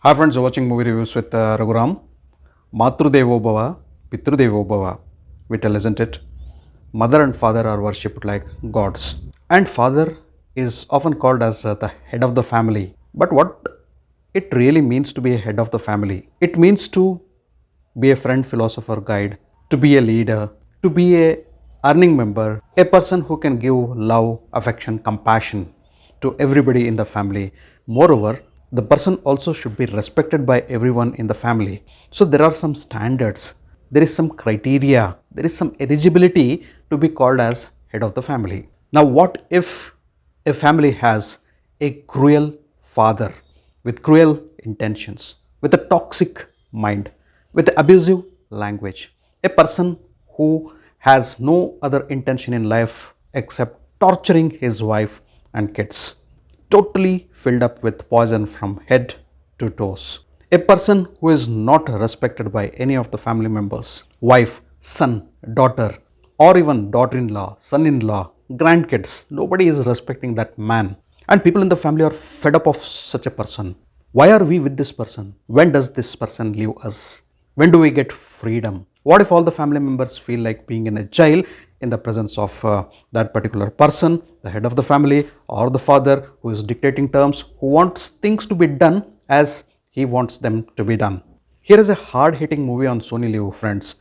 Hi friends, you're watching movie reviews with Raghuram. Matrudevo Bhava, Pitrudevo Bhava. We tell, isn't it? Mother and father are worshipped like gods. And father is often called as the head of the family. But what it really means to be a head of the family? It means to be a friend, philosopher, guide, to be a leader, to be a earning member, a person who can give love, affection, compassion to everybody in the family. Moreover, the person also should be respected by everyone in the family. So there are some standards, there is some criteria, there is some eligibility to be called as head of the family. Now what if a family has a cruel father with cruel intentions, with a toxic mind, with abusive language, a person who has no other intention in life except torturing his wife and kids, totally filled up with poison from head to toes. A person who is not respected by any of the family members, wife, son, daughter, or even daughter in law, son in law, grandkids, nobody is respecting that man. And people in the family are fed up of such a person. Why are we with this person? When does this person leave us? When do we get freedom? What if all the family members feel like being in a jail in the presence of that particular person, the head of the family, or the father who is dictating terms, who wants things to be done as he wants them to be done? Here is a hard-hitting movie on Sony Live, friends.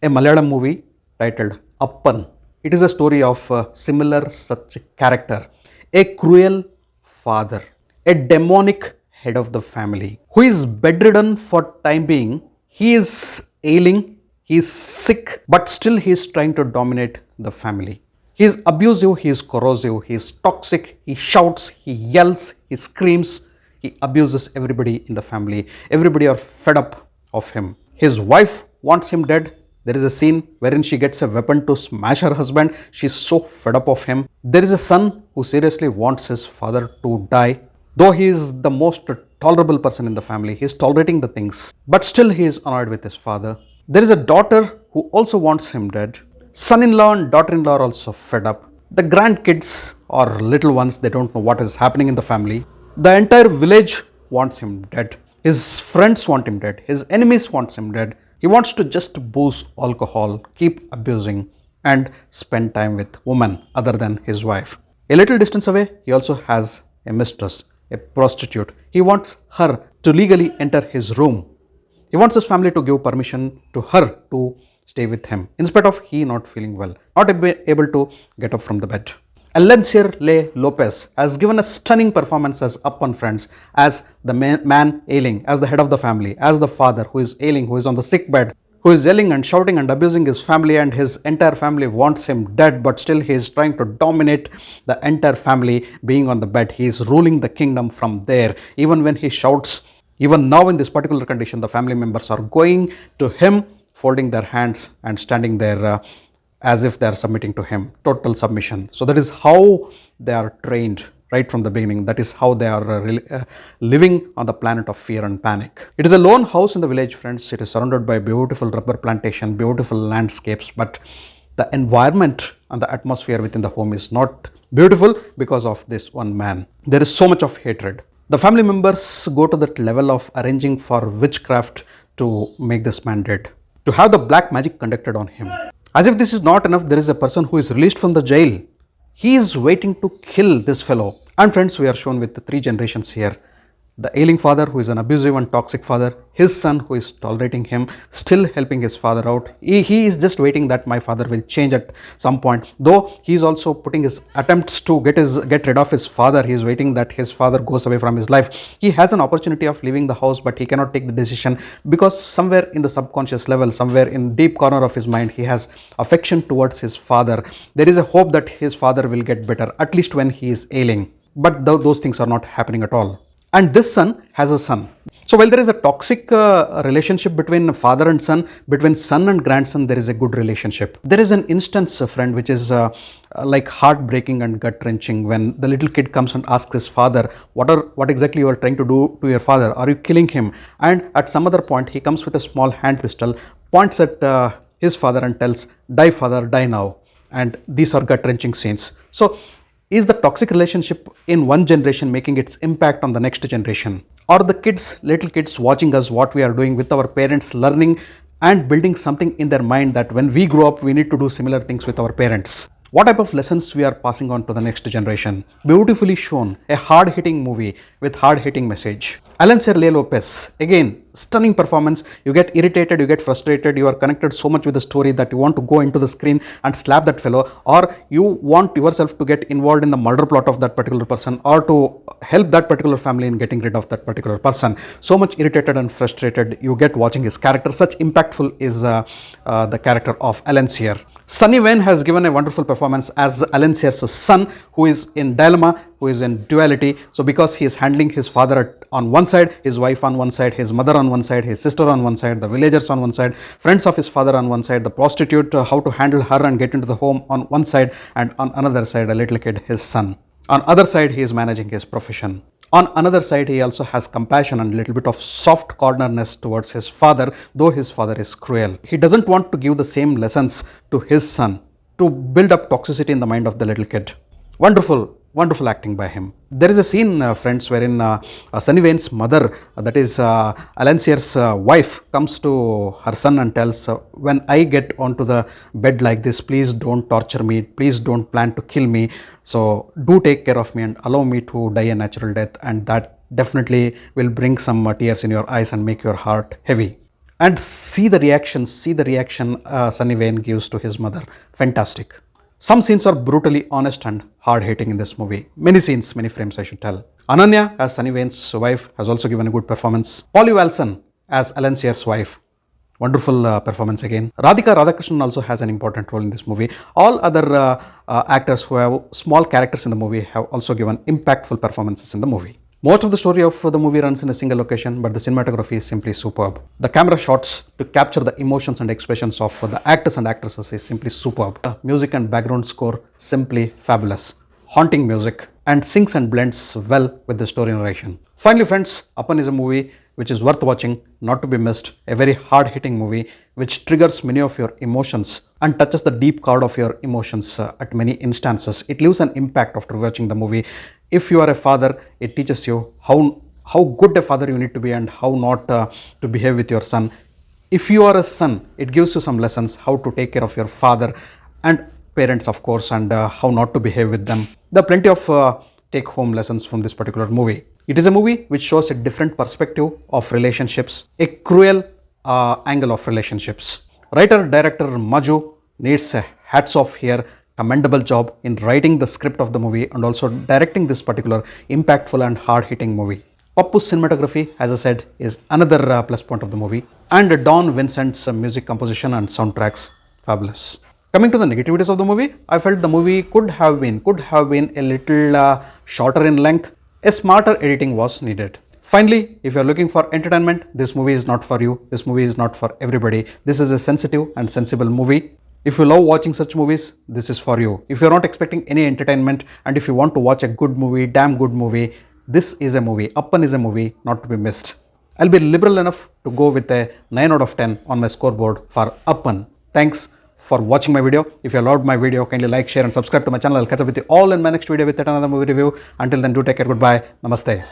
A Malayalam movie titled Appan. It is a story of a similar such character, a cruel father, a demonic head of the family who is bedridden for time being. He is ailing, he is sick, but still he is trying to dominate the family. He is abusive, he is corrosive, he is toxic, he shouts, he yells, he screams, he abuses everybody in the family. Everybody are fed up of him. His wife wants him dead. There is a scene wherein she gets a weapon to smash her husband. She is so fed up of him. There is a son who seriously wants his father to die. Though he is the most tolerable person in the family, he is tolerating the things, but still he is annoyed with his father. There is a daughter who also wants him dead. Son-in-law and daughter-in-law are also fed up. The grandkids or little ones, they don't know what is happening in the family. The entire village wants him dead. His friends want him dead. His enemies wants him dead. He wants to just booze alcohol, keep abusing, and spend time with women other than his wife. A little distance away, he also has a mistress, a prostitute. He wants her to legally enter his room. He wants his family to give permission to her to stay with him, in spite of he not feeling well, not able to get up from the bed. Alencier Lopez has given a stunning performance as Appan, friends, as the man ailing, as the head of the family, as the father who is ailing, who is on the sick bed, who is yelling and shouting and abusing his family, and his entire family wants him dead, but still he is trying to dominate the entire family being on the bed. He is ruling the kingdom from there. Even when he shouts, even now in this particular condition, the family members are going to him, folding their hands and standing there as if they are submitting to him, total submission. So that is how they are trained right from the beginning. That is how they are living on the planet of fear and panic. It is a lone house in the village, friends. It is surrounded by beautiful rubber plantation, beautiful landscapes, but the environment and the atmosphere within the home is not beautiful because of this one man. There is so much of hatred. The family members go to that level of arranging for witchcraft to make this man dead, to have the black magic conducted on him. As if this is not enough, there is a person who is released from the jail. He is waiting to kill this fellow. And friends, we are shown with the 3 generations here. The ailing father who is an abusive and toxic father, his son who is tolerating him, still helping his father out. He is just waiting that my father will change at some point. Though he is also putting his attempts to get rid of his father. He is waiting that his father goes away from his life. He has an opportunity of leaving the house, but he cannot take the decision because somewhere in the subconscious level, somewhere in deep corner of his mind, he has affection towards his father. There is a hope that his father will get better, at least when he is ailing. But those things are not happening at all. And this son has a son. So while there is a toxic relationship between father and son, between son and grandson, there is a good relationship. There is an instance, friend, which is like heartbreaking and gut-wrenching when the little kid comes and asks his father, what exactly you are trying to do to your father? Are you killing him? And at some other point, he comes with a small hand pistol, points at his father and tells, "Die, father, die now." And these are gut-wrenching scenes. So Is the toxic relationship in one generation making its impact on the next generation? Or the kids, little kids watching us, what we are doing with our parents, learning and building something in their mind that when we grow up, we need to do similar things with our parents? What type of lessons we are passing on to the next generation? Beautifully shown, a hard-hitting movie with hard-hitting message. Alencier Lopez, again, stunning performance. You get irritated, you get frustrated, you are connected so much with the story that you want to go into the screen and slap that fellow, or you want yourself to get involved in the murder plot of that particular person, or to help that particular family in getting rid of that particular person. So much irritated and frustrated you get watching his character. Such impactful is the character of Alencier. Sunny Wayne has given a wonderful performance as Alencier's son, who is in dilemma, who is in duality. So because he is handling his father on one side, his wife on one side, his mother on one side, his sister on one side, the villagers on one side, friends of his father on one side, the prostitute, how to handle her and get into the home on one side, and on another side, a little kid, his son. On other side, he is managing his profession. On another side, he also has compassion and a little bit of soft cornerness towards his father, though his father is cruel. He doesn't want to give the same lessons to his son to build up toxicity in the mind of the little kid. Wonderful, wonderful acting by him. There is a scene, friends, wherein Sunny Wayne's mother, that is Alencier's wife, comes to her son and tells, when I get onto the bed like this, please don't torture me, please don't plan to kill me. So do take care of me and allow me to die a natural death, and that definitely will bring some tears in your eyes and make your heart heavy. And see the reaction Sunny Wayne gives to his mother. Fantastic. Some scenes are brutally honest and hard-hitting in this movie. Many scenes, many frames I should tell. Ananya as Sunny Wayne's wife has also given a good performance. Polly Walson as Alencier's wife. Wonderful performance again. Radhika Radhakrishnan also has an important role in this movie. All other actors who have small characters in the movie have also given impactful performances in the movie. Most of the story of the movie runs in a single location, but the cinematography is simply superb. The camera shots to capture the emotions and expressions of the actors and actresses is simply superb. The music and background score simply fabulous. Haunting music and syncs and blends well with the story narration. Finally, friends, Appan is a movie which is worth watching, not to be missed. A very hard-hitting movie which triggers many of your emotions and touches the deep chord of your emotions at many instances. It leaves an impact after watching the movie. If you are a father, it teaches you how good a father you need to be and how not to behave with your son. If you are a son, it gives you some lessons how to take care of your father and parents, of course, and how not to behave with them. There are plenty of take-home lessons from this particular movie. It is a movie which shows a different perspective of relationships, a cruel angle of relationships. Writer-director Maju needs a hats off here. Commendable job in writing the script of the movie and also directing this particular impactful and hard-hitting movie. Pappu's cinematography, as I said, is another plus point of the movie, and Don Vincent's music composition and soundtracks, fabulous. Coming to the negativities of the movie, I felt the movie could have been a little shorter in length. A smarter editing was needed. Finally, if you are looking for entertainment, this movie is not for you. This movie is not for everybody. This is a sensitive and sensible movie. If you love watching such movies, this is for you. If you are not expecting any entertainment and if you want to watch a good movie, damn good movie, this is a movie. Appan is a movie not to be missed. I'll be liberal enough to go with a 9 out of 10 on my scoreboard for Appan. Thanks for watching my video. If you loved my video, kindly like, share and subscribe to my channel. I'll catch up with you all in my next video with yet another movie review. Until then, do take care. Goodbye. Namaste.